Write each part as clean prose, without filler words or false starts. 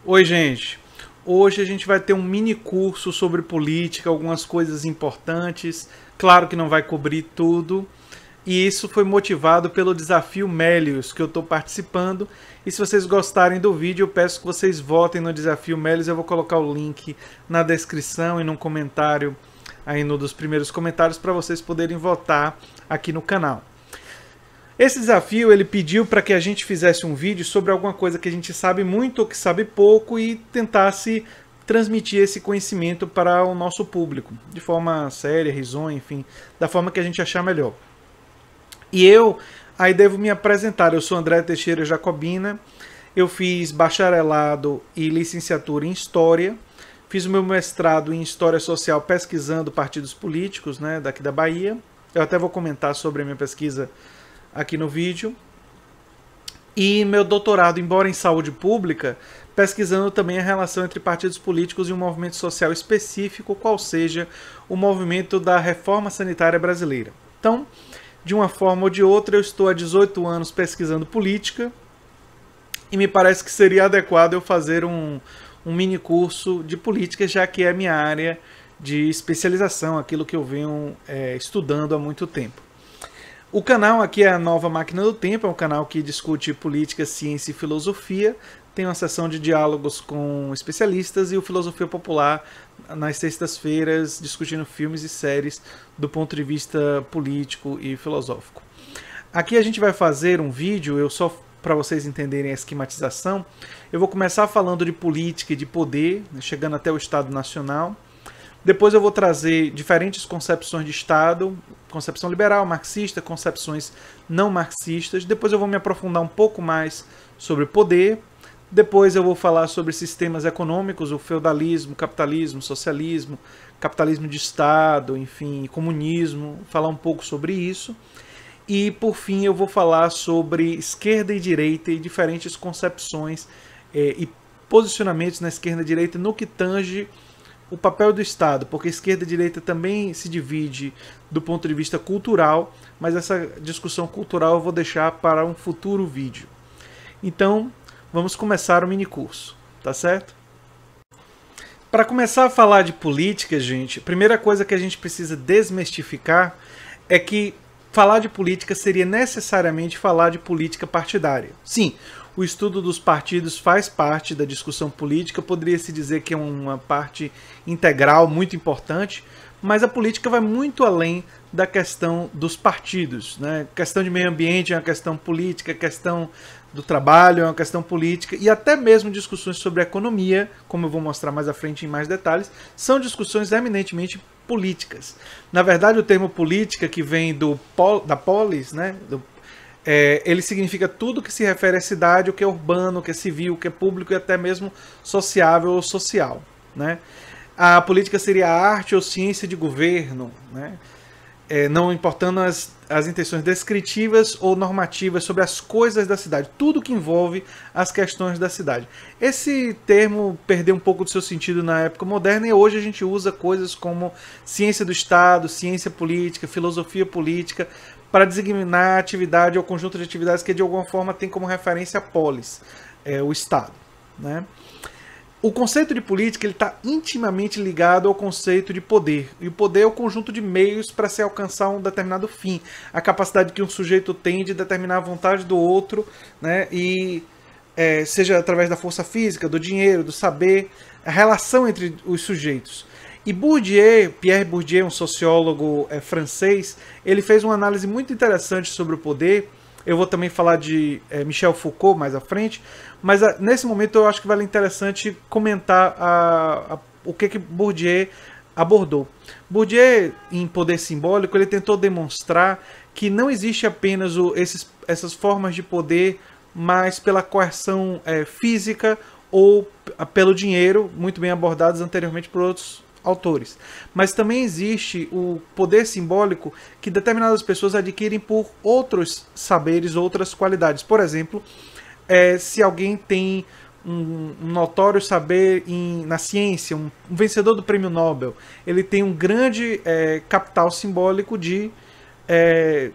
Oi, gente. Hoje a gente vai ter um mini curso sobre política, algumas coisas importantes. Claro que não vai cobrir tudo. E isso foi motivado pelo desafio Melius que eu estou participando. E se vocês gostarem do vídeo, eu peço que vocês votem no desafio Melius. Eu vou colocar o link na descrição e no comentário, aí no dos primeiros comentários, para vocês poderem votar aqui no canal. Esse desafio ele pediu para que a gente fizesse um vídeo sobre alguma coisa que a gente sabe muito ou que sabe pouco e tentasse transmitir esse conhecimento para o nosso público, de forma séria, risonha, enfim, da forma que a gente achar melhor. E eu aí devo me apresentar. Eu sou André Teixeira Jacobina, eu fiz bacharelado e licenciatura em História, fiz o meu mestrado em História Social pesquisando partidos políticos, né, daqui da Bahia. Eu até vou comentar sobre a minha pesquisa aqui no vídeo. E meu doutorado, embora em saúde pública, pesquisando também a relação entre partidos políticos e um movimento social específico, qual seja o movimento da reforma sanitária brasileira. Então, de uma forma ou de outra, eu estou há 18 anos pesquisando política e me parece que seria adequado eu fazer um mini curso de política, já que é a minha área de especialização, aquilo que eu venho estudando há muito tempo. O canal aqui é a Nova Máquina do Tempo, é um canal que discute política, ciência e filosofia. Tem uma sessão de diálogos com especialistas e o Filosofia Popular nas sextas-feiras, discutindo filmes e séries do ponto de vista político e filosófico. Aqui a gente vai fazer um vídeo, para vocês entenderem a esquematização, eu vou começar falando de política e de poder, chegando até o Estado Nacional. Depois eu vou trazer diferentes concepções de Estado, concepção liberal, marxista, concepções não marxistas. Depois eu vou me aprofundar um pouco mais sobre poder. Depois eu vou falar sobre sistemas econômicos, o feudalismo, capitalismo, socialismo, capitalismo de Estado, enfim, comunismo, falar um pouco sobre isso. E por fim eu vou falar sobre esquerda e direita e diferentes concepções e posicionamentos na esquerda e direita no que tange o papel do Estado, porque esquerda e direita também se divide do ponto de vista cultural, mas essa discussão cultural eu vou deixar para um futuro vídeo. Então, vamos começar o mini curso, tá certo? Para começar a falar de política, gente, a primeira coisa que a gente precisa desmistificar é que falar de política seria necessariamente falar de política partidária. Sim, o estudo dos partidos faz parte da discussão política, poderia-se dizer que é uma parte integral, muito importante, mas a política vai muito além da questão dos partidos, né? A questão de meio ambiente é uma questão política, a questão do trabalho é uma questão política, e até mesmo discussões sobre economia, como eu vou mostrar mais à frente em mais detalhes, são discussões eminentemente políticas. Na verdade, o termo política, que vem da polis, né? Ele significa tudo que se refere à cidade, o que é urbano, o que é civil, o que é público e até mesmo sociável ou social, né? A política seria a arte ou ciência de governo, né? Não importando as intenções descritivas ou normativas sobre as coisas da cidade, tudo que envolve as questões da cidade. Esse termo perdeu um pouco do seu sentido na época moderna e hoje a gente usa coisas como ciência do Estado, ciência política, filosofia política, para designar a atividade ou conjunto de atividades que de alguma forma tem como referência a polis, o Estado, né? O conceito de política está intimamente ligado ao conceito de poder. E o poder é o conjunto de meios para se alcançar um determinado fim. A capacidade que um sujeito tem de determinar a vontade do outro, né? E seja através da força física, do dinheiro, do saber, a relação entre os sujeitos. E Pierre Bourdieu, um sociólogo francês, ele fez uma análise muito interessante sobre o poder. Eu vou também falar de Michel Foucault mais à frente, mas nesse momento eu acho que vale interessante comentar o que Bourdieu abordou. Bourdieu, em Poder Simbólico, ele tentou demonstrar que não existe apenas essas formas de poder, mas pela coerção física ou pelo dinheiro, muito bem abordados anteriormente por outros autores. Mas também existe o poder simbólico que determinadas pessoas adquirem por outros saberes, outras qualidades. Por exemplo, se alguém tem um notório saber na ciência, um vencedor do prêmio Nobel, ele tem um grande capital simbólico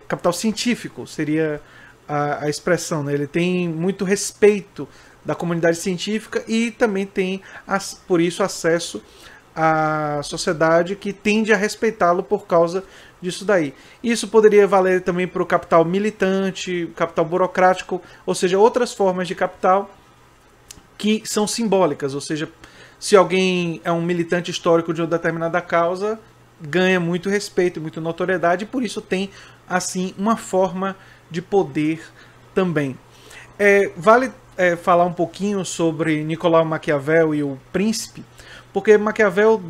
capital científico, seria a expressão, né? Ele tem muito respeito da comunidade científica e também tem, por isso, acesso à sociedade que tende a respeitá-lo por causa disso daí. Isso poderia valer também para o capital militante, capital burocrático, ou seja, outras formas de capital que são simbólicas, ou seja, se alguém é um militante histórico de uma determinada causa, ganha muito respeito, muita notoriedade, e por isso tem, assim, uma forma de poder também. Vale falar um pouquinho sobre Nicolau Maquiavel e o Príncipe, porque Maquiavel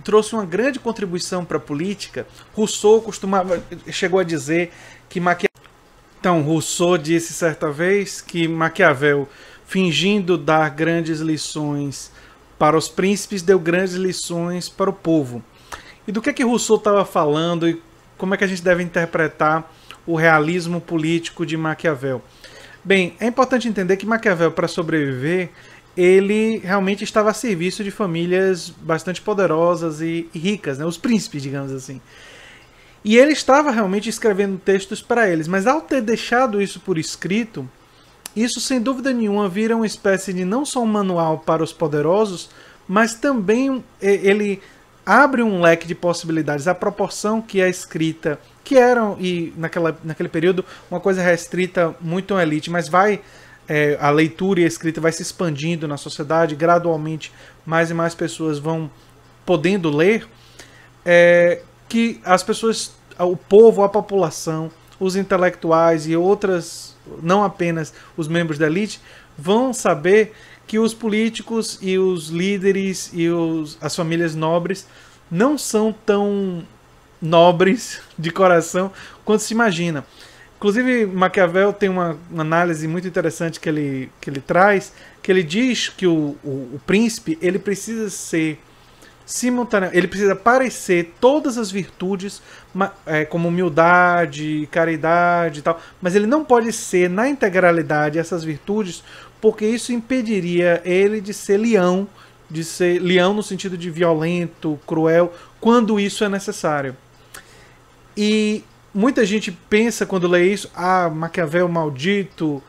trouxe uma grande contribuição para a política. Rousseau chegou a dizer que Então, Rousseau disse certa vez que Maquiavel, fingindo dar grandes lições para os príncipes, deu grandes lições para o povo. E do que Rousseau estava falando e como é que a gente deve interpretar o realismo político de Maquiavel? Bem, é importante entender que Maquiavel, para sobreviver, ele realmente estava a serviço de famílias bastante poderosas e ricas, né? Os príncipes, digamos assim. E ele estava realmente escrevendo textos para eles, mas ao ter deixado isso por escrito, isso sem dúvida nenhuma vira uma espécie de não só um manual para os poderosos, mas também ele abre um leque de possibilidades. A proporção que a escrita, que era e naquele período uma coisa restrita muito à elite, mas a leitura e a escrita vai se expandindo na sociedade, gradualmente mais e mais pessoas vão podendo ler, que as pessoas, o povo, a população, os intelectuais e outras, não apenas os membros da elite, vão saber que os políticos e os líderes e as famílias nobres não são tão nobres de coração quanto se imagina. Inclusive, Maquiavel tem uma análise muito interessante que ele traz, que ele diz que o príncipe ele precisa ser simultaneamente, ele precisa parecer todas as virtudes, como humildade, caridade e tal, mas ele não pode ser na integralidade essas virtudes, porque isso impediria ele de ser leão no sentido de violento, cruel, quando isso é necessário. E muita gente pensa quando lê isso, Maquiavel maldito,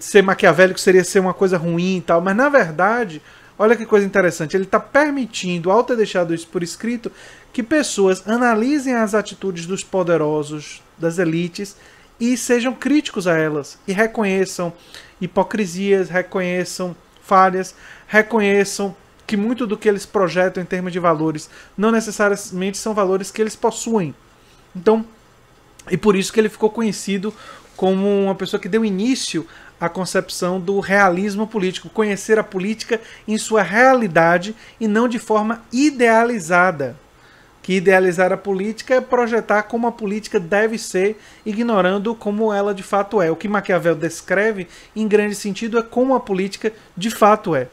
ser maquiavélico seria ser uma coisa ruim e tal, mas na verdade, olha que coisa interessante, ele está permitindo, ao ter deixado isso por escrito, que pessoas analisem as atitudes dos poderosos, das elites, e sejam críticos a elas, e reconheçam hipocrisias, reconheçam falhas, reconheçam que muito do que eles projetam em termos de valores não necessariamente são valores que eles possuem. Então, e por isso que ele ficou conhecido como uma pessoa que deu início à concepção do realismo político, conhecer a política em sua realidade e não de forma idealizada. Que idealizar a política é projetar como a política deve ser, ignorando como ela de fato é. O que Maquiavel descreve, em grande sentido, é como a política de fato é.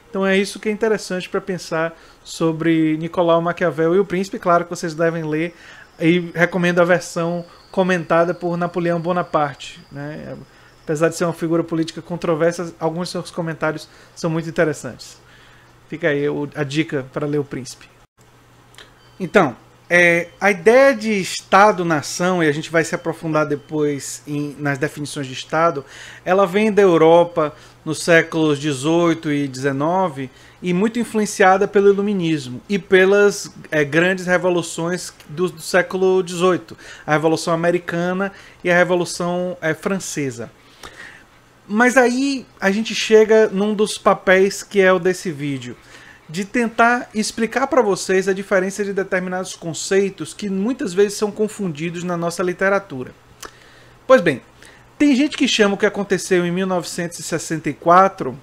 Então é isso que é interessante para pensar sobre Nicolau Maquiavel e o Príncipe. Claro que vocês devem ler, e recomendo a versão comentada por Napoleão Bonaparte, né? Apesar de ser uma figura política controversa, alguns de seus comentários são muito interessantes. Fica aí a dica para ler o Príncipe. Então, a ideia de Estado-nação, e a gente vai se aprofundar depois nas definições de Estado, ela vem da Europa nos séculos XVIII e XIX e muito influenciada pelo Iluminismo e pelas grandes revoluções do século XVIII, a Revolução Americana e a Revolução Francesa. Mas aí a gente chega num dos papéis que é o desse vídeo, de tentar explicar para vocês a diferença de determinados conceitos que muitas vezes são confundidos na nossa literatura. Pois bem, tem gente que chama o que aconteceu em 1964,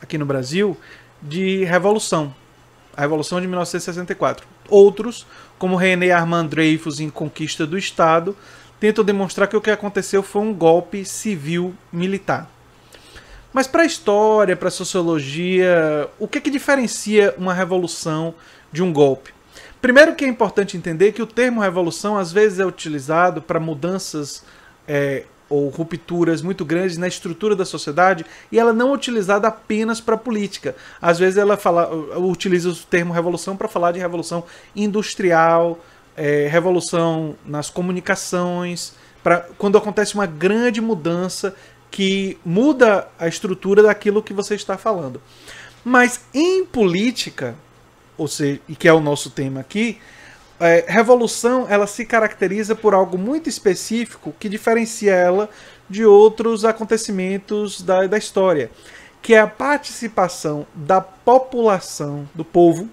aqui no Brasil, de Revolução. A Revolução de 1964. Outros, como René Armand Dreyfus em Conquista do Estado, tentam demonstrar que o que aconteceu foi um golpe civil-militar. Mas para a história, para a sociologia, o que diferencia uma revolução de um golpe? Primeiro que é importante entender que o termo revolução às vezes é utilizado para mudanças ou rupturas muito grandes na estrutura da sociedade e ela não é utilizada apenas para a política. Às vezes ela utiliza o termo revolução para falar de revolução industrial, revolução nas comunicações, quando acontece uma grande mudança que muda a estrutura daquilo que você está falando. Mas em política, ou seja, e que é o nosso tema aqui, revolução ela se caracteriza por algo muito específico que diferencia ela de outros acontecimentos da história, que é a participação da população, do povo,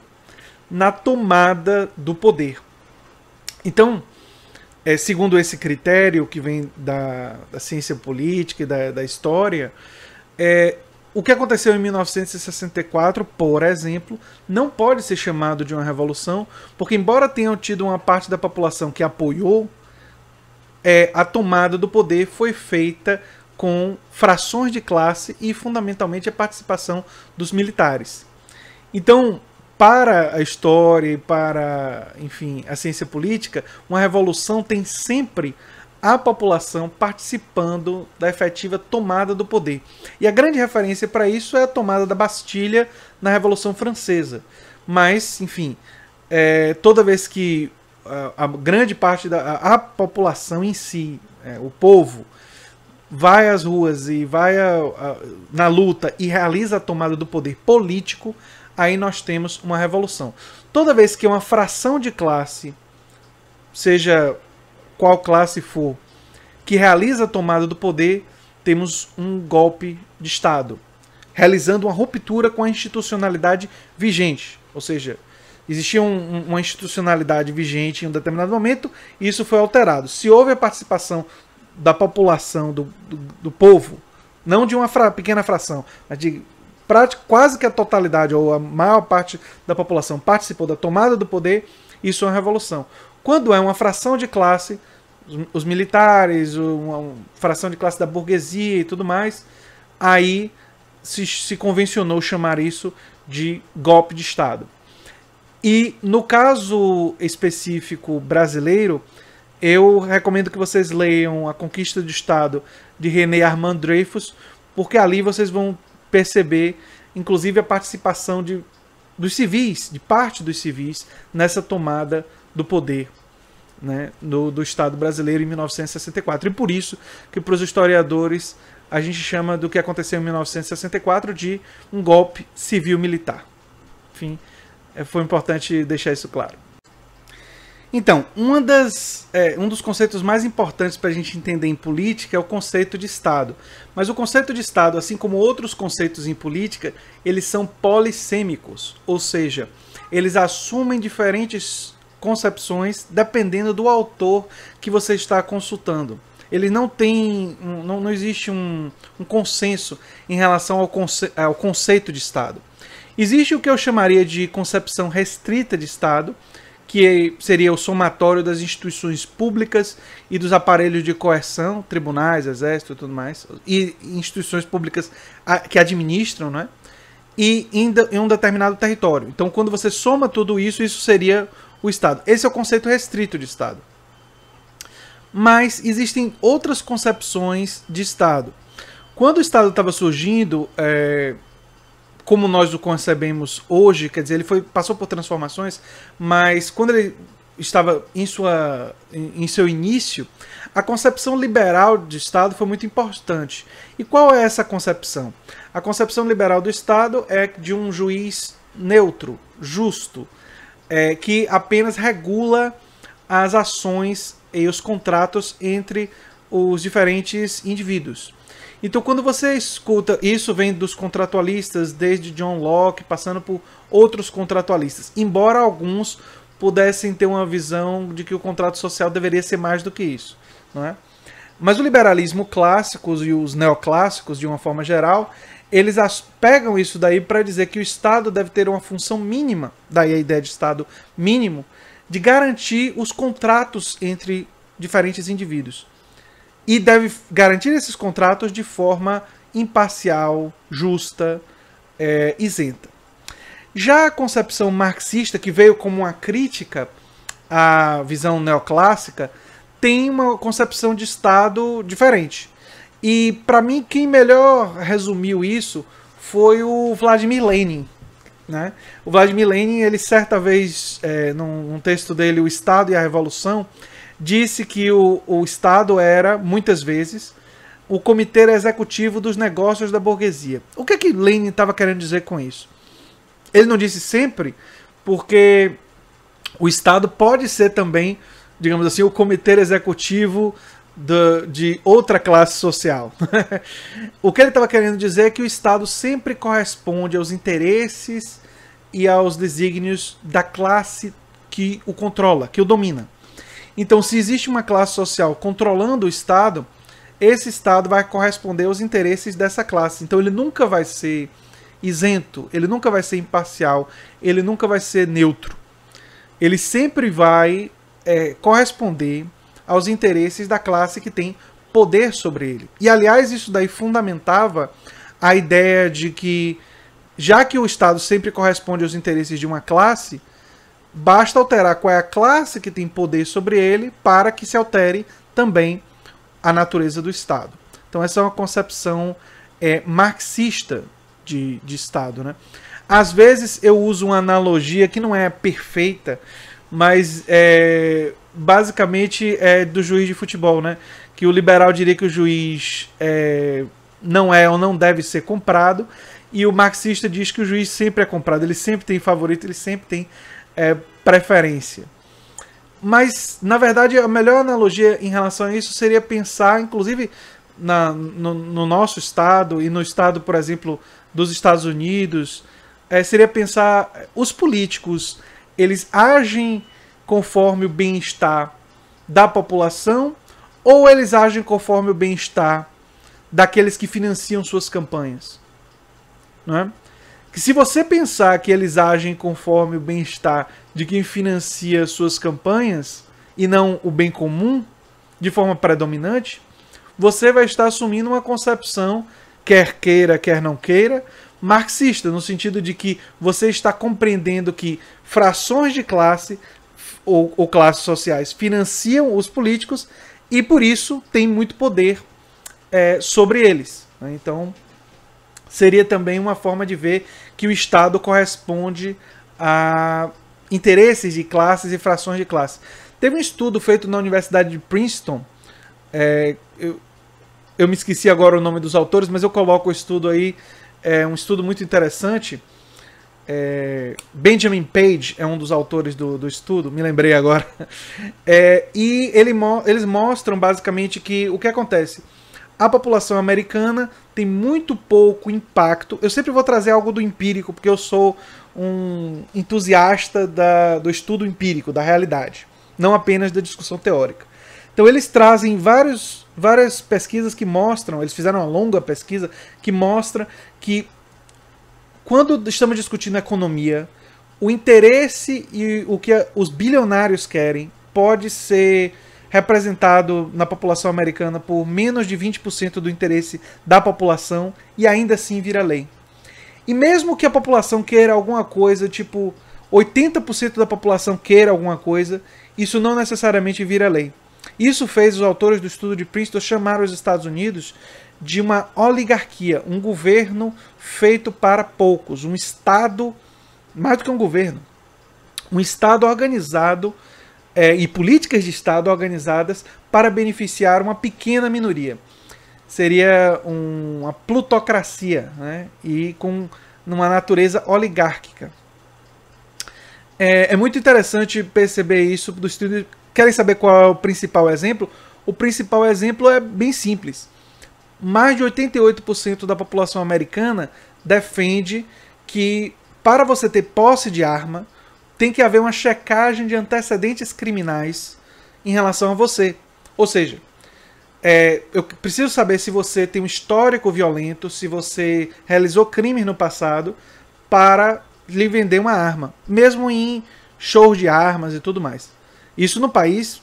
na tomada do poder. Então, segundo esse critério que vem da ciência política e da história, o que aconteceu em 1964, por exemplo, não pode ser chamado de uma revolução, porque embora tenham tido uma parte da população que apoiou, a tomada do poder foi feita com frações de classe e fundamentalmente a participação dos militares. Então, para a história e para, enfim, a ciência política, uma revolução tem sempre a população participando da efetiva tomada do poder. E a grande referência para isso é a tomada da Bastilha na Revolução Francesa. Mas, enfim, toda vez que a grande parte da população em si, o povo, vai às ruas e vai na luta e realiza a tomada do poder político, aí nós temos uma revolução. Toda vez que uma fração de classe, seja qual classe for, que realiza a tomada do poder, temos um golpe de Estado, realizando uma ruptura com a institucionalidade vigente. Ou seja, existia uma institucionalidade vigente em um determinado momento e isso foi alterado. Se houve a participação da população, do povo, não de uma pequena fração, mas de quase que a totalidade ou a maior parte da população participou da tomada do poder, isso é uma revolução. Quando é uma fração de classe, os militares, uma fração de classe da burguesia e tudo mais, aí se convencionou chamar isso de golpe de Estado. E no caso específico brasileiro, eu recomendo que vocês leiam A Conquista do Estado, de René Armand Dreyfus, porque ali vocês vão perceber, inclusive, a participação dos civis, de parte dos civis, nessa tomada do poder, né, do Estado brasileiro em 1964. E por isso que para os historiadores a gente chama do que aconteceu em 1964 de um golpe civil-militar. Enfim, foi importante deixar isso claro. Então, um dos conceitos mais importantes para a gente entender em política é o conceito de Estado. Mas o conceito de Estado, assim como outros conceitos em política, eles são polissêmicos, ou seja, eles assumem diferentes concepções dependendo do autor que você está consultando. Ele não existe um consenso em relação ao conceito de Estado. Existe o que eu chamaria de concepção restrita de Estado, que seria o somatório das instituições públicas e dos aparelhos de coerção, tribunais, exército e tudo mais, e instituições públicas que administram, né? E em um determinado território. Então, quando você soma tudo isso, isso seria o Estado. Esse é o conceito restrito de Estado. Mas existem outras concepções de Estado. Quando o Estado estava surgindo, como nós o concebemos hoje, quer dizer, ele passou por transformações, mas quando ele estava em seu início, a concepção liberal de Estado foi muito importante. E qual é essa concepção? A concepção liberal do Estado é de um juiz neutro, justo, que apenas regula as ações e os contratos entre os diferentes indivíduos. Então, quando você escuta, isso vem dos contratualistas, desde John Locke, passando por outros contratualistas, embora alguns pudessem ter uma visão de que o contrato social deveria ser mais do que isso, não é? Mas o liberalismo clássico e os neoclássicos, de uma forma geral, eles pegam isso daí para dizer que o Estado deve ter uma função mínima, daí a ideia de Estado mínimo, de garantir os contratos entre diferentes indivíduos. E deve garantir esses contratos de forma imparcial, justa, isenta. Já a concepção marxista, que veio como uma crítica à visão neoclássica, tem uma concepção de Estado diferente. E, para mim, quem melhor resumiu isso foi o Vladimir Lenin, né? O Vladimir Lenin, ele certa vez, num texto dele, O Estado e a Revolução, disse que o Estado era, muitas vezes, o comitê executivo dos negócios da burguesia. O que é que Lenin estava querendo dizer com isso? Ele não disse sempre, porque o Estado pode ser também, digamos assim, o comitê executivo de outra classe social. O que ele estava querendo dizer é que o Estado sempre corresponde aos interesses e aos desígnios da classe que o controla, que o domina. Então, se existe uma classe social controlando o Estado, esse Estado vai corresponder aos interesses dessa classe. Então, ele nunca vai ser isento, ele nunca vai ser imparcial, ele nunca vai ser neutro. Ele sempre vai corresponder aos interesses da classe que tem poder sobre ele. E, aliás, isso daí fundamentava a ideia de que, já que o Estado sempre corresponde aos interesses de uma classe, basta alterar qual é a classe que tem poder sobre ele para que se altere também a natureza do Estado. Então essa é uma concepção marxista de Estado, né? Às vezes eu uso uma analogia que não é perfeita, mas basicamente é do juiz de futebol, né? Que o liberal diria que o juiz não é ou não deve ser comprado, e o marxista diz que o juiz sempre é comprado, ele sempre tem favorito, ele sempre tem preferência. Mas, na verdade, a melhor analogia em relação a isso seria pensar, inclusive, no nosso Estado e no Estado, por exemplo, dos Estados Unidos, seria pensar, os políticos, eles agem conforme o bem-estar da população ou eles agem conforme o bem-estar daqueles que financiam suas campanhas? Não é? Que se você pensar que eles agem conforme o bem-estar de quem financia suas campanhas e não o bem comum, de forma predominante, você vai estar assumindo uma concepção, quer queira, quer não queira, marxista, no sentido de que você está compreendendo que frações de classe ou classes sociais financiam os políticos e por isso tem muito poder sobre eles. Então, seria também uma forma de ver que o Estado corresponde a interesses de classes e frações de classe. Teve um estudo feito na Universidade de Princeton, eu me esqueci agora o nome dos autores, mas eu coloco o estudo aí, um estudo muito interessante. Benjamin Page é um dos autores do estudo, me lembrei agora. E eles mostram basicamente que o que acontece? A população americana tem muito pouco impacto. Eu sempre vou trazer algo do empírico, porque eu sou um entusiasta do estudo empírico, da realidade, não apenas da discussão teórica. Então eles trazem várias pesquisas que mostram, eles fizeram uma longa pesquisa que mostra que quando estamos discutindo economia, o interesse e o que os bilionários querem pode ser representado na população americana por menos de 20% do interesse da população e ainda assim vira lei. E mesmo que a população queira alguma coisa, tipo 80% da população queira alguma coisa, isso não necessariamente vira lei. Isso fez os autores do estudo de Princeton chamar os Estados Unidos de uma oligarquia, um governo feito para poucos, um Estado, mais do que um governo, um Estado organizado e políticas de Estado organizadas para beneficiar uma pequena minoria. Seria uma plutocracia, né? E com uma natureza oligárquica. É muito interessante perceber isso do estudo. Querem saber qual é o principal exemplo? O principal exemplo é bem simples. Mais de 88% da população americana defende que para você ter posse de arma, tem que haver uma checagem de antecedentes criminais em relação a você. Ou seja, eu preciso saber se você tem um histórico violento, se você realizou crimes no passado, para lhe vender uma arma. Mesmo em shows de armas e tudo mais. Isso no país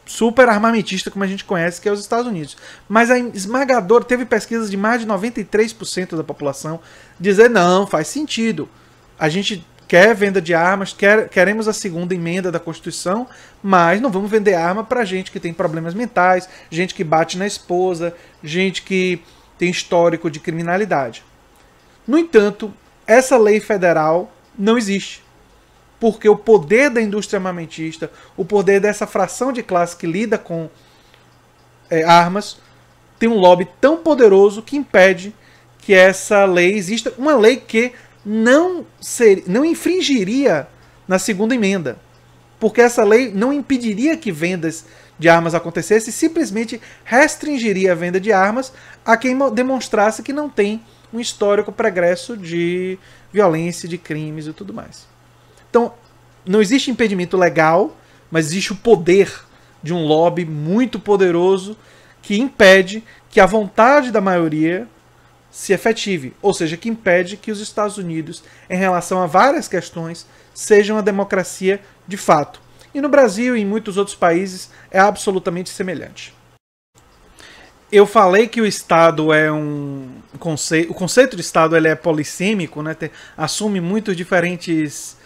super armamentista, como a gente conhece, que é os Estados Unidos. Mas a esmagadora, teve pesquisas de mais de 93% da população dizer não, faz sentido. A gente quer venda de armas, queremos a segunda emenda da Constituição, mas não vamos vender arma para gente que tem problemas mentais, gente que bate na esposa, gente que tem histórico de criminalidade. No entanto, essa lei federal não existe. Porque o poder da indústria armamentista, o poder dessa fração de classe que lida com armas, tem um lobby tão poderoso que impede que essa lei exista, uma lei que não infringiria na segunda emenda, porque essa lei não impediria que vendas de armas acontecessem, simplesmente restringiria a venda de armas a quem demonstrasse que não tem um histórico pregresso de violência, de crimes e tudo mais. Então, não existe impedimento legal, mas existe o poder de um lobby muito poderoso que impede que a vontade da maioria se efetive, ou seja, que impede que os Estados Unidos, em relação a várias questões, sejam uma democracia de fato. E no Brasil e em muitos outros países é absolutamente semelhante. Eu falei que o Estado é um conceito... O conceito de Estado ele é polissêmico, né? Assume muitos diferentes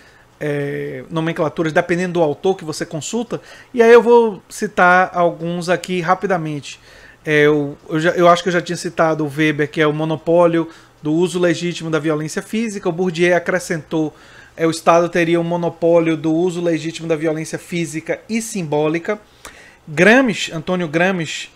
nomenclaturas dependendo do autor que você consulta. E aí eu vou citar alguns aqui rapidamente. Eu acho que eu já tinha citado o Weber, que é o monopólio do uso legítimo da violência física. O Bourdieu acrescentou o Estado teria um monopólio do uso legítimo da violência física e simbólica. Gramsci, Antônio Gramsci,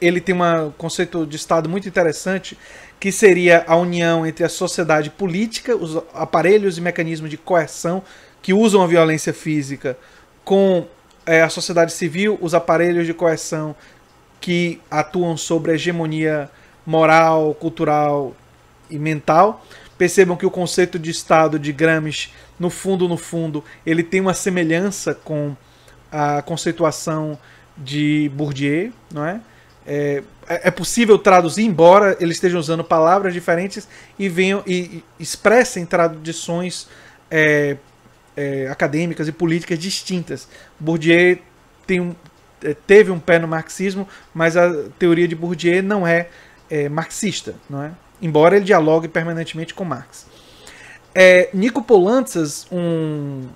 ele tem um conceito de Estado muito interessante, que seria a união entre a sociedade política, os aparelhos e mecanismos de coerção que usam a violência física, com a sociedade civil, os aparelhos de coerção que atuam sobre a hegemonia moral, cultural e mental. Percebam que o conceito de Estado de Gramsci, no fundo, ele tem uma semelhança com a conceituação de Bourdieu, não é? É possível traduzir, embora eles estejam usando palavras diferentes e venham e expressem tradições acadêmicas e políticas distintas. Bourdieu teve um pé no marxismo, mas a teoria de Bourdieu não é marxista, não é? Embora ele dialogue permanentemente com Marx. Nico Poulantzas, um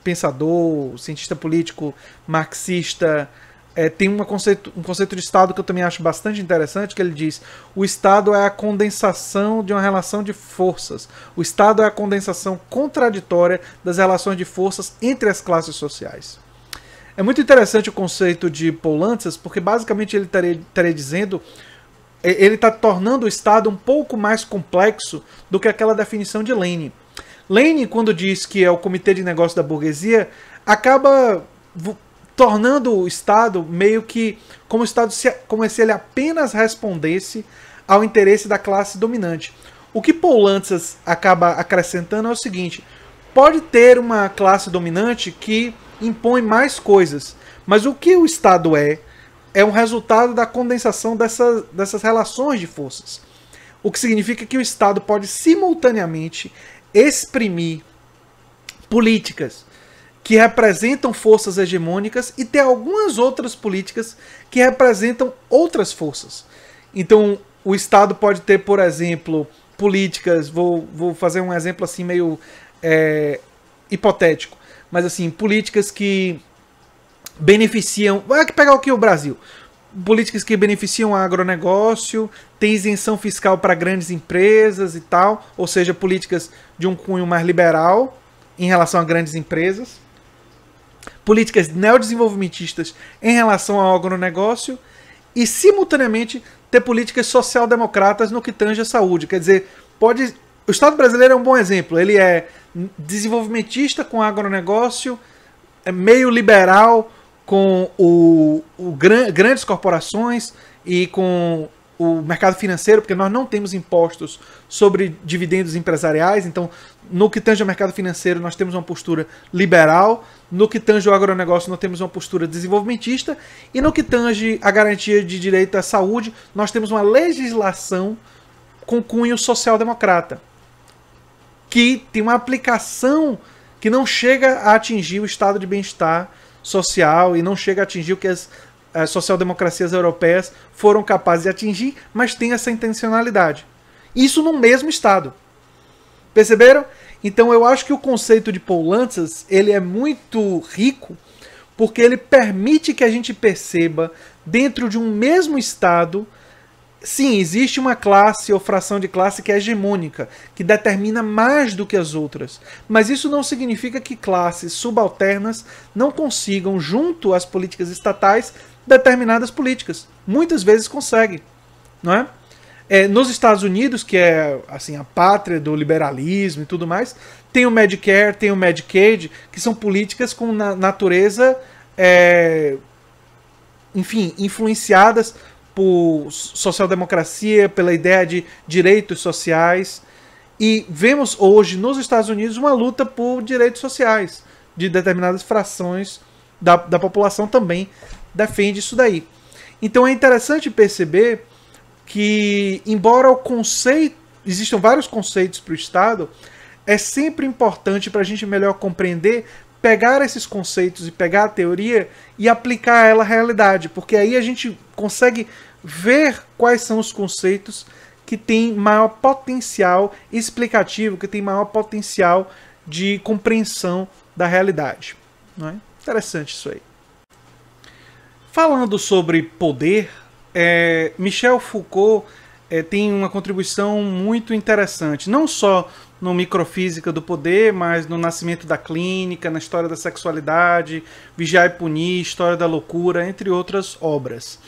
pensador, cientista político, marxista, tem um conceito de Estado que eu também acho bastante interessante, que ele diz: o Estado é a condensação de uma relação de forças. O Estado é a condensação contraditória das relações de forças entre as classes sociais. É muito interessante o conceito de Poulantzas, porque basicamente ele estaria dizendo... Ele está tornando o Estado um pouco mais complexo do que aquela definição de Lenin. Lenin, quando diz que é o comitê de negócios da burguesia, acaba tornando o Estado meio que como se ele apenas respondesse ao interesse da classe dominante. O que Poulantzas acaba acrescentando é o seguinte: pode ter uma classe dominante que impõe mais coisas, mas o que o Estado é um resultado da condensação dessas relações de forças. O que significa que o Estado pode simultaneamente exprimir políticas que representam forças hegemônicas e ter algumas outras políticas que representam outras forças. Então, o Estado pode ter, por exemplo, políticas, vou fazer um exemplo assim meio hipotético, mas assim, políticas que beneficiam... Vai pegar aqui o Brasil. Políticas que beneficiam o agronegócio, tem isenção fiscal para grandes empresas e tal, ou seja, políticas de um cunho mais liberal em relação a grandes empresas. Políticas neodesenvolvimentistas em relação ao agronegócio e, simultaneamente, ter políticas social-democratas no que tange a saúde. Quer dizer, o Estado brasileiro é um bom exemplo. Ele é desenvolvimentista com o agronegócio, é meio liberal com grandes corporações e com o mercado financeiro, porque nós não temos impostos sobre dividendos empresariais. Então, no que tange ao mercado financeiro, nós temos uma postura liberal. No que tange ao agronegócio, nós temos uma postura desenvolvimentista. E no que tange a garantia de direito à saúde, nós temos uma legislação com cunho social-democrata, que tem uma aplicação que não chega a atingir o estado de bem-estar social e não chega a atingir o que as social-democracias europeias foram capazes de atingir, mas tem essa intencionalidade. Isso no mesmo Estado. Perceberam? Então eu acho que o conceito de Poulantzas ele é muito rico, porque ele permite que a gente perceba, dentro de um mesmo Estado, sim, existe uma classe ou fração de classe que é hegemônica, que determina mais do que as outras. Mas isso não significa que classes subalternas não consigam, junto às políticas estatais, determinadas políticas. Muitas vezes consegue, não é? Nos Estados Unidos, que é assim, a pátria do liberalismo e tudo mais, tem o Medicare, tem o Medicaid, que são políticas com natureza, enfim, influenciadas por social-democracia, pela ideia de direitos sociais. E vemos hoje nos Estados Unidos uma luta por direitos sociais, de determinadas frações da população também defende isso daí. Então é interessante perceber que, embora o conceito, existam vários conceitos para o Estado, é sempre importante para a gente melhor compreender, pegar esses conceitos e pegar a teoria e aplicar ela à realidade, porque aí a gente consegue ver quais são os conceitos que têm maior potencial explicativo, que têm maior potencial de compreensão da realidade. Não é? Interessante isso aí. Falando sobre poder, Michel Foucault tem uma contribuição muito interessante, não só no Microfísica do Poder, mas no Nascimento da Clínica, na História da Sexualidade, Vigiar e Punir, História da Loucura, entre outras obras.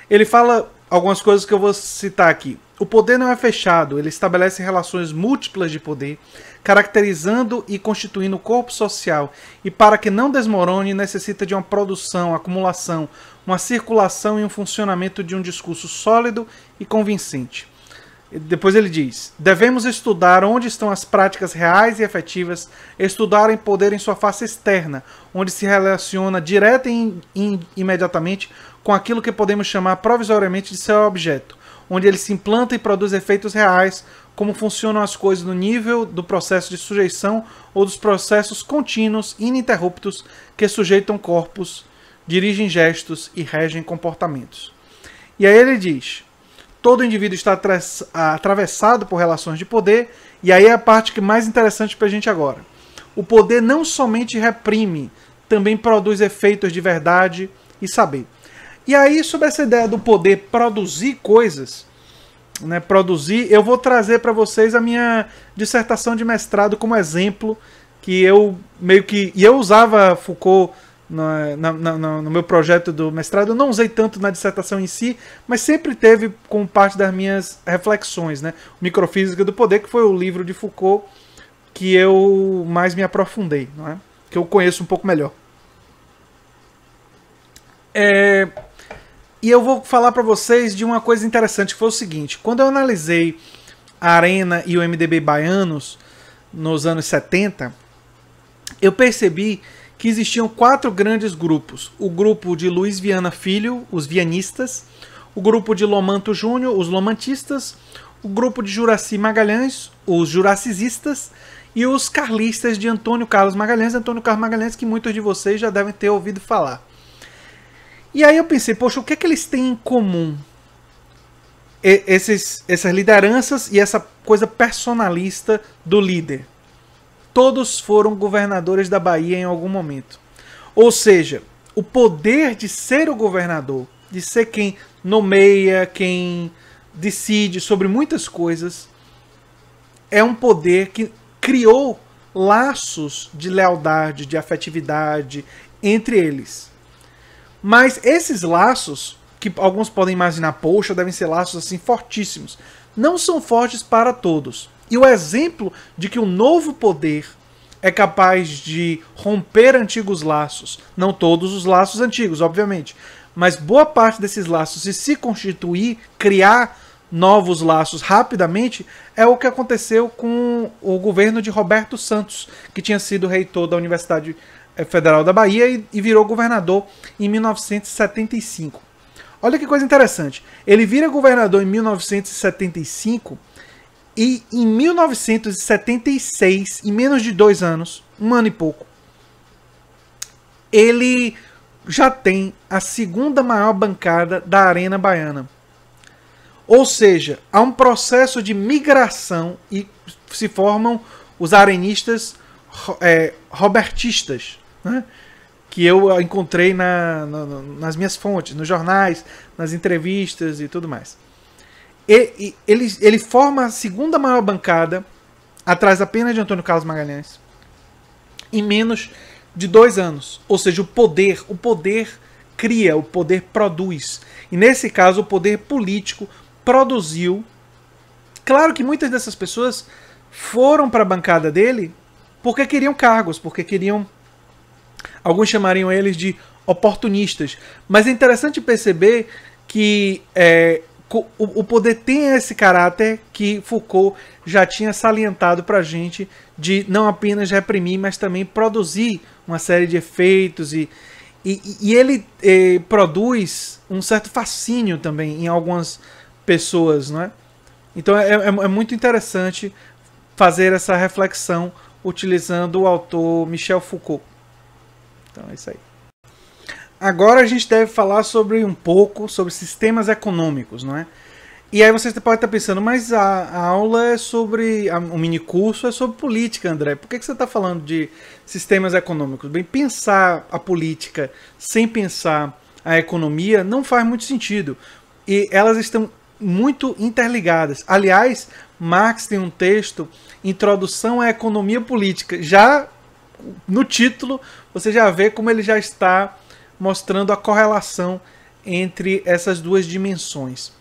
Ele fala algumas coisas que eu vou citar aqui. O poder não é fechado, ele estabelece relações múltiplas de poder, caracterizando e constituindo o corpo social, e para que não desmorone, necessita de uma produção, acumulação, uma circulação e um funcionamento de um discurso sólido e convincente. Depois ele diz: devemos estudar onde estão as práticas reais e efetivas, estudar em poder em sua face externa, onde se relaciona direta e imediatamente com aquilo que podemos chamar provisoriamente de seu objeto, onde ele se implanta e produz efeitos reais, como funcionam as coisas no nível do processo de sujeição ou dos processos contínuos e ininterruptos que sujeitam corpos, dirigem gestos e regem comportamentos. E aí ele diz: todo indivíduo está atravessado por relações de poder, e aí é a parte que é mais interessante para a gente agora. O poder não somente reprime, também produz efeitos de verdade e saber. E aí, sobre essa ideia do poder produzir coisas, né, eu vou trazer para vocês a minha dissertação de mestrado como exemplo, que eu eu usava Foucault no meu projeto do mestrado. Eu não usei tanto na dissertação em si, mas sempre teve como parte das minhas reflexões, né? Microfísica do Poder, que foi o livro de Foucault que eu mais me aprofundei, não é? Que eu conheço um pouco melhor. E eu vou falar para vocês de uma coisa interessante, que foi o seguinte: quando eu analisei a Arena e o MDB baianos nos anos 70, eu percebi que existiam 4 grandes grupos. O grupo de Luiz Viana Filho, os vianistas, o grupo de Lomanto Júnior, os lomantistas, o grupo de Juraci Magalhães, os juracizistas, e os carlistas de Antônio Carlos Magalhães, que muitos de vocês já devem ter ouvido falar. E aí eu pensei, poxa, o que é que eles têm em comum? Essas lideranças e essa coisa personalista do líder. Todos foram governadores da Bahia em algum momento. Ou seja, o poder de ser o governador, de ser quem nomeia, quem decide sobre muitas coisas, é um poder que criou laços de lealdade, de afetividade entre eles. Mas esses laços, que alguns podem imaginar, poxa, devem ser laços assim fortíssimos, não são fortes para todos. E o exemplo de que o novo poder é capaz de romper antigos laços, não todos os laços antigos, obviamente, mas boa parte desses laços, e se constituir, criar novos laços rapidamente, é o que aconteceu com o governo de Roberto Santos, que tinha sido reitor da Universidade Federal da Bahia e virou governador em 1975. Olha que coisa interessante. Ele vira governador em 1975 e em 1976, em menos de 2 anos, 1 ano e pouco, ele já tem a 2ª maior bancada da Arena Baiana. Ou seja, há um processo de migração e se formam os arenistas robertistas, né? Que eu encontrei nas minhas fontes, nos jornais, nas entrevistas e tudo mais. Ele forma a 2ª maior bancada, atrás apenas de Antônio Carlos Magalhães, em menos de 2 anos. Ou seja, o poder cria, o poder produz. E nesse caso, o poder político produziu. Claro que muitas dessas pessoas foram para a bancada dele porque queriam cargos, porque queriam... Alguns chamariam eles de oportunistas. Mas é interessante perceber que o poder tem esse caráter que Foucault já tinha salientado para a gente, de não apenas reprimir, mas também produzir uma série de efeitos. E ele produz um certo fascínio também em algumas pessoas, não é? Então é muito interessante fazer essa reflexão utilizando o autor Michel Foucault. Então é isso aí. Agora a gente deve falar um pouco sobre sistemas econômicos, não é? E aí você pode estar pensando, mas a aula é sobre... O minicurso é sobre política, André. Por que você está falando de sistemas econômicos? Bem, pensar a política sem pensar a economia não faz muito sentido. E elas estão muito interligadas. Aliás, Marx tem um texto, Introdução à Economia Política. Já no título, você já vê como ele já está mostrando a correlação entre essas duas dimensões.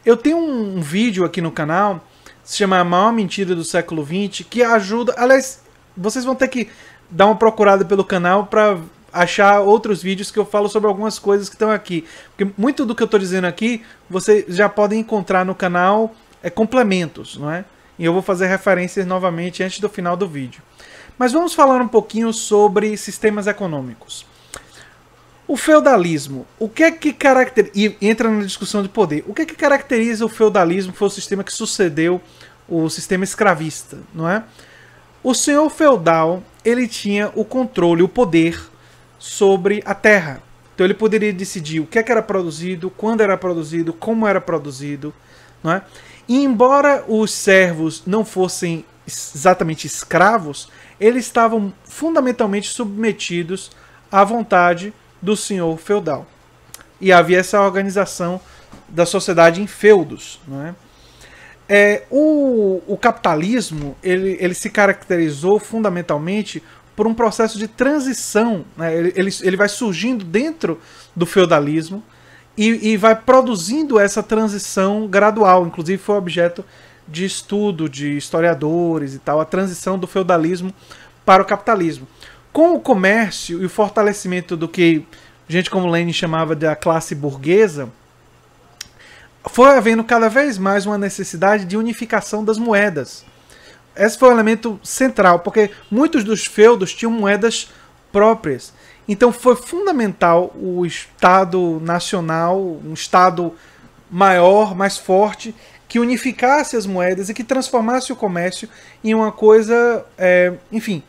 Eu tenho um vídeo aqui no canal, se chama A Maior Mentira do Século XX, que ajuda... Aliás, vocês vão ter que dar uma procurada pelo canal para achar outros vídeos que eu falo sobre algumas coisas que estão aqui. Porque muito do que eu estou dizendo aqui, vocês já podem encontrar no canal complementos, não é? E eu vou fazer referências novamente antes do final do vídeo. Mas vamos falar um pouquinho sobre sistemas econômicos. O feudalismo, o que é que caracteriza... E entra na discussão de poder. O que é que caracteriza o feudalismo, que foi o sistema que sucedeu o sistema escravista, não é? O senhor feudal, ele tinha o controle, o poder sobre a terra. Então ele poderia decidir o que é que era produzido, quando era produzido, como era produzido, não é? E embora os servos não fossem exatamente escravos, eles estavam fundamentalmente submetidos à vontade do senhor feudal. E havia essa organização da sociedade em feudos, não é? O capitalismo ele se caracterizou fundamentalmente por um processo de transição, né? Ele vai surgindo dentro do feudalismo e vai produzindo essa transição gradual. Inclusive foi objeto de estudo de historiadores e tal, a transição do feudalismo para o capitalismo. Com o comércio e o fortalecimento do que gente como Lenin chamava de a classe burguesa, foi havendo cada vez mais uma necessidade de unificação das moedas. Esse foi o elemento central, porque muitos dos feudos tinham moedas próprias. Então foi fundamental o Estado nacional, um Estado maior, mais forte, que unificasse as moedas e que transformasse o comércio em uma coisa, enfim,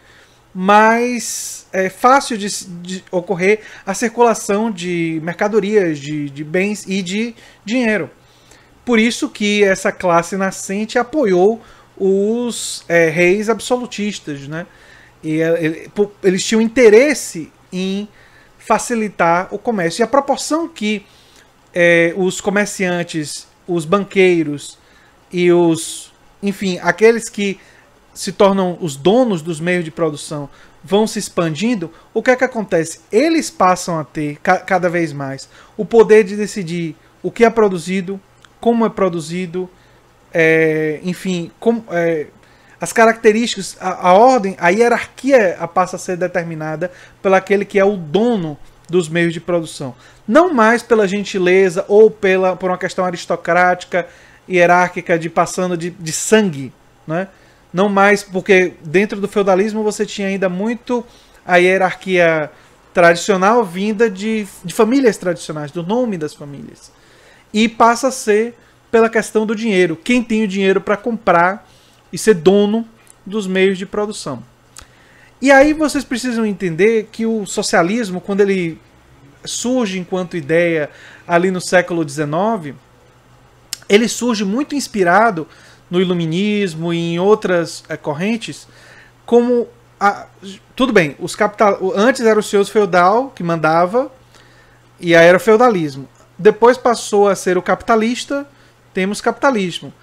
mais fácil de ocorrer a circulação de mercadorias, de bens e de dinheiro. Por isso que essa classe nascente apoiou os reis absolutistas, né? E eles tinham interesse em facilitar o comércio. E a proporção que os comerciantes, os banqueiros e enfim, aqueles que se tornam os donos dos meios de produção vão se expandindo, o que é que acontece? Eles passam a ter cada vez mais o poder de decidir o que é produzido, como é produzido, enfim, as características, a ordem, a hierarquia passa a ser determinada pelo aquele que é o dono dos meios de produção. Não mais pela gentileza ou por uma questão aristocrática, hierárquica, passando de sangue, né? Não mais, porque dentro do feudalismo você tinha ainda muito a hierarquia tradicional vinda de famílias tradicionais, do nome das famílias. E passa a ser pela questão do dinheiro. Quem tem o dinheiro para comprar e ser dono dos meios de produção. E aí vocês precisam entender que o socialismo, quando ele surge enquanto ideia ali no século XIX, ele surge muito inspirado no iluminismo e em outras correntes, como tudo bem, antes era o senhor feudal que mandava e aí era o feudalismo. Depois passou a ser o capitalista, temos capitalismo.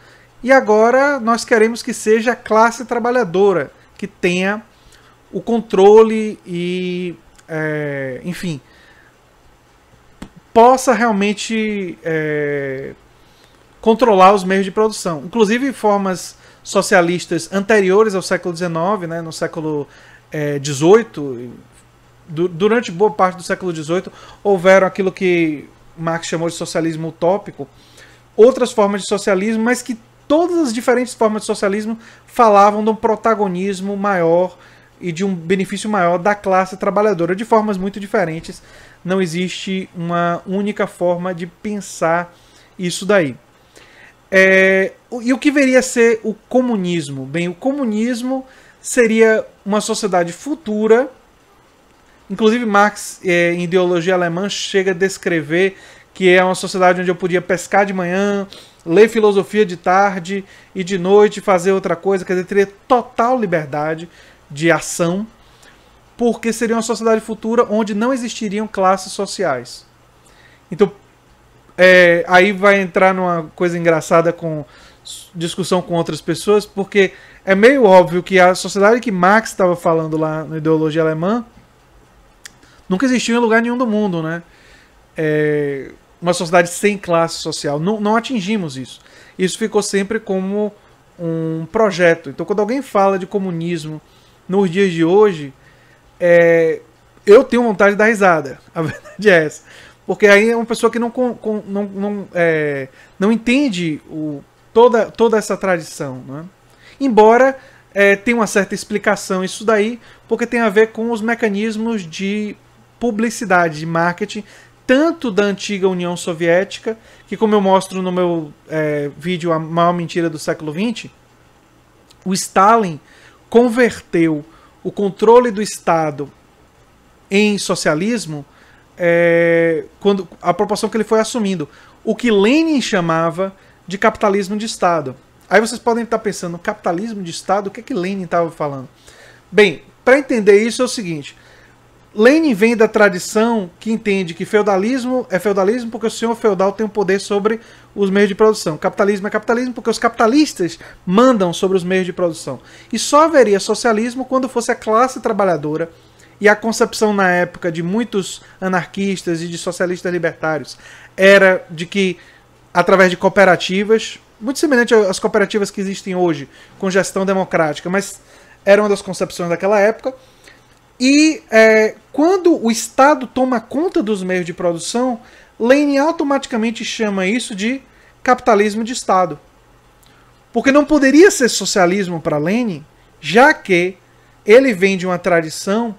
E agora nós queremos que seja a classe trabalhadora que tenha o controle e, enfim, possa realmente controlar os meios de produção. Inclusive formas socialistas anteriores ao século XIX, né, no século XVIII, durante boa parte do século XVIII, houveram aquilo que Marx chamou de socialismo utópico, outras formas de socialismo, mas que todas as diferentes formas de socialismo falavam de um protagonismo maior e de um benefício maior da classe trabalhadora, de formas muito diferentes. Não existe uma única forma de pensar isso daí. E o que viria a ser o comunismo? Bem, o comunismo seria uma sociedade futura. Inclusive Marx, em Ideologia Alemã, chega a descrever que é uma sociedade onde eu podia pescar de manhã, ler filosofia de tarde e de noite fazer outra coisa, quer dizer, teria total liberdade de ação, porque seria uma sociedade futura onde não existiriam classes sociais. Então, aí vai entrar numa coisa engraçada com discussão com outras pessoas, porque é meio óbvio que a sociedade que Marx estava falando lá na Ideologia Alemã nunca existiu em lugar nenhum do mundo, né? Uma sociedade sem classe social. Não atingimos isso. Isso ficou sempre como um projeto. Então, quando alguém fala de comunismo nos dias de hoje, eu tenho vontade de dar risada. A verdade é essa. Porque aí é uma pessoa que não entende toda essa tradição, né? Embora tenha uma certa explicação isso daí, porque tem a ver com os mecanismos de publicidade, de marketing, tanto da antiga União Soviética, que, como eu mostro no meu vídeo A Maior Mentira do Século XX, o Stalin converteu o controle do Estado em socialismo quando a proporção que ele foi assumindo, o que Lenin chamava de capitalismo de Estado. Aí vocês podem estar pensando, capitalismo de Estado, o que é que Lenin estava falando? Bem, para entender isso é o seguinte: Lenin vem da tradição que entende que feudalismo é feudalismo porque o senhor feudal tem o poder sobre os meios de produção. Capitalismo é capitalismo porque os capitalistas mandam sobre os meios de produção. E só haveria socialismo quando fosse a classe trabalhadora. E a concepção na época de muitos anarquistas e de socialistas libertários era de que, através de cooperativas, muito semelhante às cooperativas que existem hoje, com gestão democrática, mas era uma das concepções daquela época. E quando o Estado toma conta dos meios de produção, Lenin automaticamente chama isso de capitalismo de Estado. Porque não poderia ser socialismo para Lenin, já que ele vem de uma tradição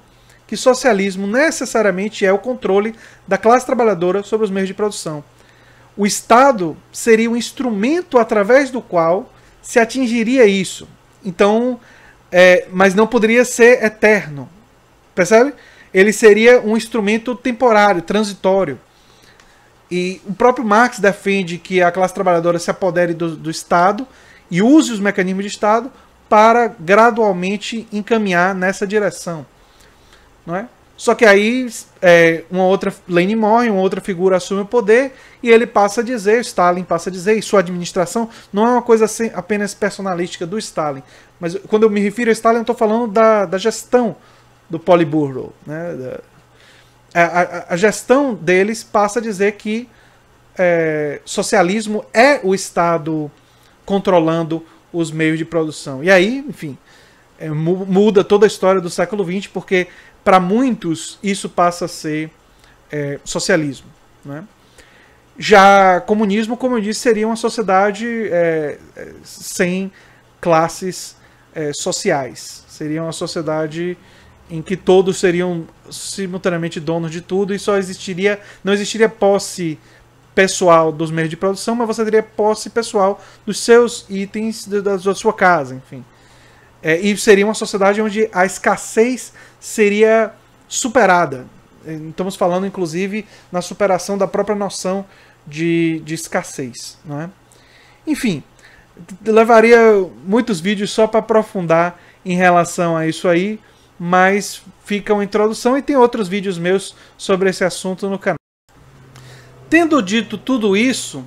que socialismo necessariamente é o controle da classe trabalhadora sobre os meios de produção. O Estado seria um instrumento através do qual se atingiria isso. Então, mas não poderia ser eterno. Percebe? Ele seria um instrumento temporário, transitório. E o próprio Marx defende que a classe trabalhadora se apodere do Estado e use os mecanismos de Estado para gradualmente encaminhar nessa direção. Não é? Só que aí Lenin morre, uma outra figura assume o poder e ele passa a dizer, Stalin passa a dizer, e sua administração não é uma coisa apenas personalística do Stalin. Mas quando eu me refiro a Stalin, eu estou falando da gestão do Politburo, né? A gestão deles passa a dizer que socialismo é o Estado controlando os meios de produção. E aí, enfim, muda toda a história do século XX, porque para muitos isso passa a ser socialismo, né? Já comunismo, como eu disse, seria uma sociedade sem classes sociais. Seria uma sociedade em que todos seriam simultaneamente donos de tudo e não existiria posse pessoal dos meios de produção, mas você teria posse pessoal dos seus itens da sua casa, enfim. E seria uma sociedade onde a escassez seria superada. Estamos falando, inclusive, na superação da própria noção de escassez, não é? Enfim, levaria muitos vídeos só para aprofundar em relação a isso aí, mas fica uma introdução e tem outros vídeos meus sobre esse assunto no canal. Tendo dito tudo isso,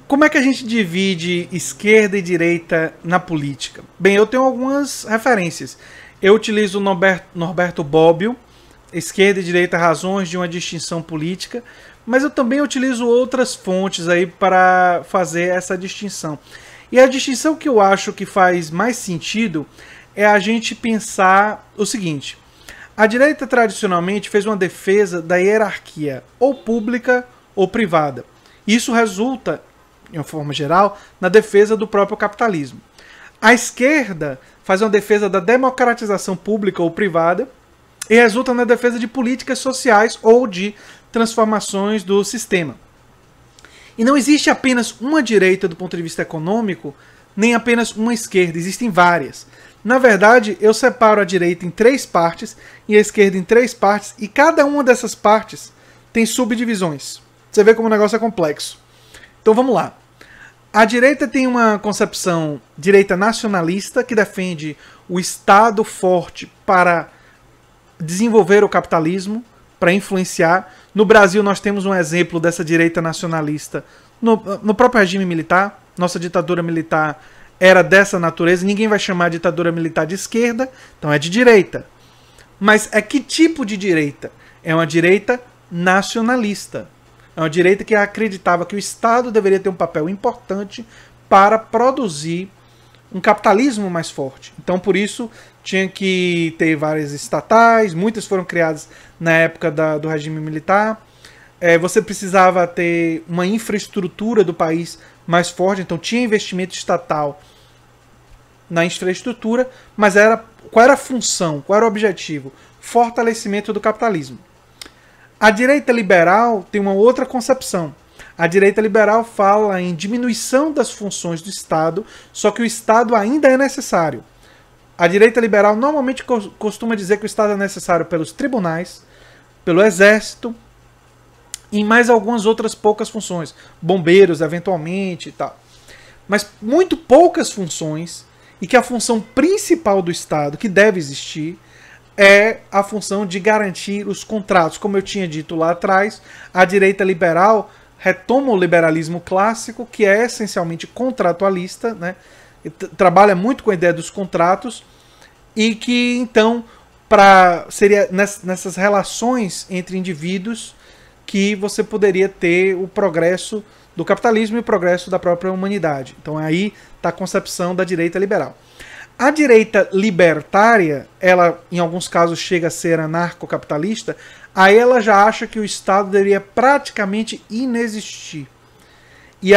como é que a gente divide esquerda e direita na política? Bem, eu tenho algumas referências. Eu utilizo Norberto Bobbio, esquerda e direita razões de uma distinção política, mas eu também utilizo outras fontes aí para fazer essa distinção. E a distinção que eu acho que faz mais sentido é a gente pensar o seguinte: a direita tradicionalmente fez uma defesa da hierarquia, ou pública ou privada. Isso resulta, de uma forma geral, na defesa do próprio capitalismo. A esquerda faz uma defesa da democratização pública ou privada e resulta na defesa de políticas sociais ou de transformações do sistema. E não existe apenas uma direita do ponto de vista econômico, nem apenas uma esquerda, existem várias. Na verdade, eu separo a direita em 3 partes e a esquerda em 3 partes, e cada uma dessas partes tem subdivisões. Você vê como o negócio é complexo. Então vamos lá. A direita tem uma concepção direita nacionalista, que defende o Estado forte para desenvolver o capitalismo, para influenciar. No Brasil nós temos um exemplo dessa direita nacionalista no próprio regime militar. Nossa ditadura militar era dessa natureza. Ninguém vai chamar a ditadura militar de esquerda, então é de direita. Mas é que tipo de direita? É uma direita nacionalista. É uma direita que acreditava que o Estado deveria ter um papel importante para produzir um capitalismo mais forte. Então, por isso, tinha que ter várias estatais, muitas foram criadas na época do regime militar. Você precisava ter uma infraestrutura do país mais forte, então tinha investimento estatal na infraestrutura, mas qual era a função, qual era o objetivo? Fortalecimento do capitalismo. A direita liberal tem uma outra concepção. A direita liberal fala em diminuição das funções do Estado, só que o Estado ainda é necessário. A direita liberal normalmente costuma dizer que o Estado é necessário pelos tribunais, pelo exército e em mais algumas outras poucas funções. Bombeiros, eventualmente e tal. Mas muito poucas funções, e que a função principal do Estado, que deve existir, é a função de garantir os contratos. Como eu tinha dito lá atrás, a direita liberal retoma o liberalismo clássico, que é essencialmente contratualista, né? Trabalha muito com a ideia dos contratos, e que então seria nessas relações entre indivíduos que você poderia ter o progresso do capitalismo e o progresso da própria humanidade. Então aí está a concepção da direita liberal. A direita libertária, ela em alguns casos chega a ser anarcocapitalista, aí ela já acha que o Estado deveria praticamente inexistir. E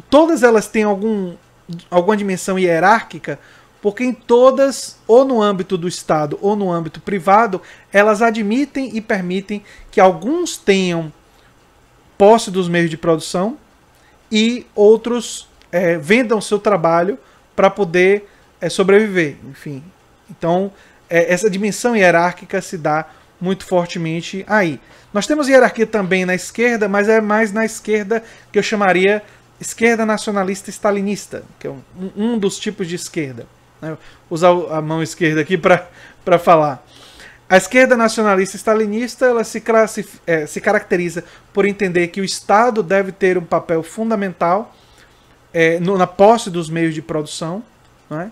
todas elas têm alguma dimensão hierárquica, porque em todas, ou no âmbito do Estado ou no âmbito privado, elas admitem e permitem que alguns tenham posse dos meios de produção e outros vendam seu trabalho para poder sobreviver. Enfim, então essa dimensão hierárquica se dá muito fortemente aí. Nós temos hierarquia também na esquerda, mas é mais na esquerda que eu chamaria esquerda nacionalista stalinista, que é um dos tipos de esquerda. Vou usar a mão esquerda aqui para falar. A esquerda nacionalista stalinista ela se caracteriza por entender que o Estado deve ter um papel fundamental na posse dos meios de produção, não é?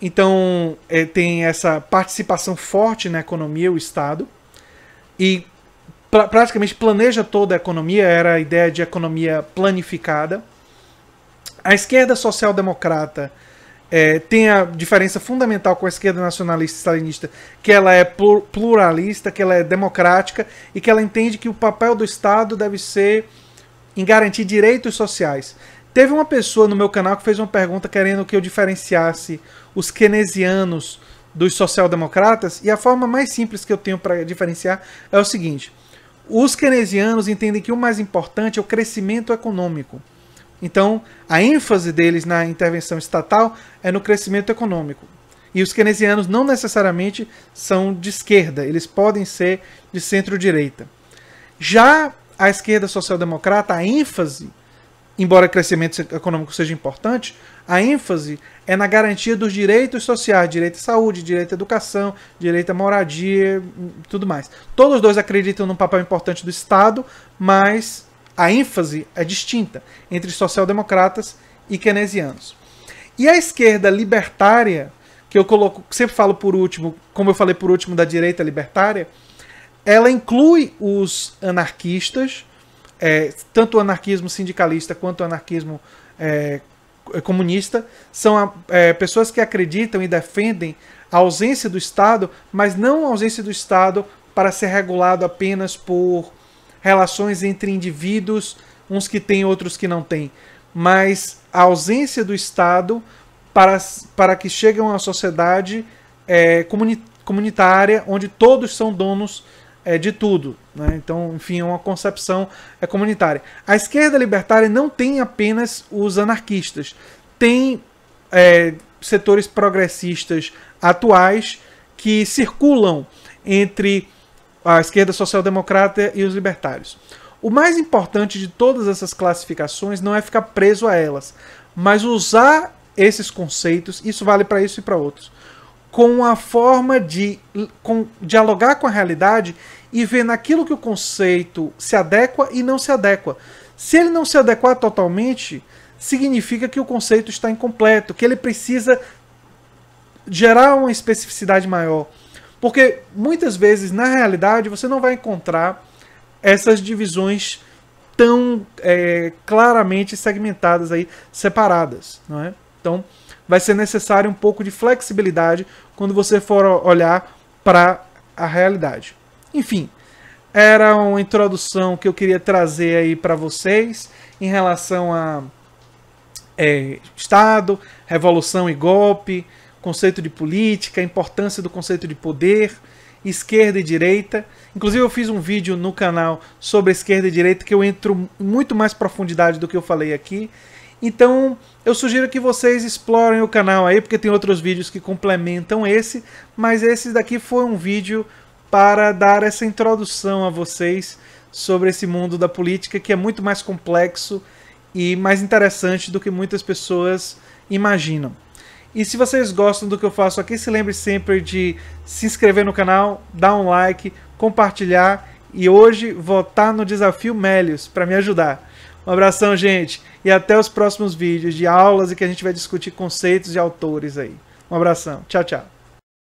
Então tem essa participação forte na economia, o Estado, e praticamente planeja toda a economia, era a ideia de economia planificada. A esquerda social-democrata tem a diferença fundamental com a esquerda nacionalista stalinista, que ela é pluralista, que ela é democrática e que ela entende que o papel do Estado deve ser em garantir direitos sociais. Teve uma pessoa no meu canal que fez uma pergunta querendo que eu diferenciasse os keynesianos dos social-democratas, e a forma mais simples que eu tenho para diferenciar é o seguinte: os keynesianos entendem que o mais importante é o crescimento econômico. Então, a ênfase deles na intervenção estatal é no crescimento econômico. E os keynesianos não necessariamente são de esquerda, eles podem ser de centro-direita. Já a esquerda social-democrata, a ênfase, embora o crescimento econômico seja importante, a ênfase é na garantia dos direitos sociais, direito à saúde, direito à educação, direito à moradia, tudo mais. Todos os dois acreditam num papel importante do Estado, mas a ênfase é distinta entre social-democratas e keynesianos. E a esquerda libertária que eu coloco, sempre falo por último, como eu falei por último da direita libertária, ela inclui os anarquistas, tanto o anarquismo sindicalista quanto o anarquismo comunista, são pessoas que acreditam e defendem a ausência do Estado, mas não a ausência do Estado para ser regulado apenas por relações entre indivíduos, uns que têm, outros que não têm, mas a ausência do Estado para que chegue a uma sociedade comunitária, onde todos são donos de tudo, né? Então, enfim, é uma concepção comunitária. A esquerda libertária não tem apenas os anarquistas, tem setores progressistas atuais que circulam entre a esquerda social-democrata e os libertários. O mais importante de todas essas classificações não é ficar preso a elas, mas usar esses conceitos, isso vale para isso e para outros, com a forma de dialogar com a realidade e ver naquilo que o conceito se adequa e não se adequa. Se ele não se adequar totalmente, significa que o conceito está incompleto, que ele precisa gerar uma especificidade maior. Porque muitas vezes, na realidade, você não vai encontrar essas divisões tão claramente segmentadas, aí, separadas, não é? Então, vai ser necessário um pouco de flexibilidade quando você for olhar para a realidade. Enfim, era uma introdução que eu queria trazer aí para vocês em relação a Estado, revolução e golpe, conceito de política, a importância do conceito de poder, esquerda e direita. Inclusive eu fiz um vídeo no canal sobre esquerda e direita que eu entro em muito mais profundidade do que eu falei aqui. Então eu sugiro que vocês explorem o canal aí, porque tem outros vídeos que complementam esse, mas esse daqui foi um vídeo para dar essa introdução a vocês sobre esse mundo da política, que é muito mais complexo e mais interessante do que muitas pessoas imaginam. E se vocês gostam do que eu faço aqui, se lembre sempre de se inscrever no canal, dar um like, compartilhar e hoje votar no Desafio Melius para me ajudar. Um abração, gente, e até os próximos vídeos de aulas e que a gente vai discutir conceitos de autores aí. Um abração, tchau, tchau.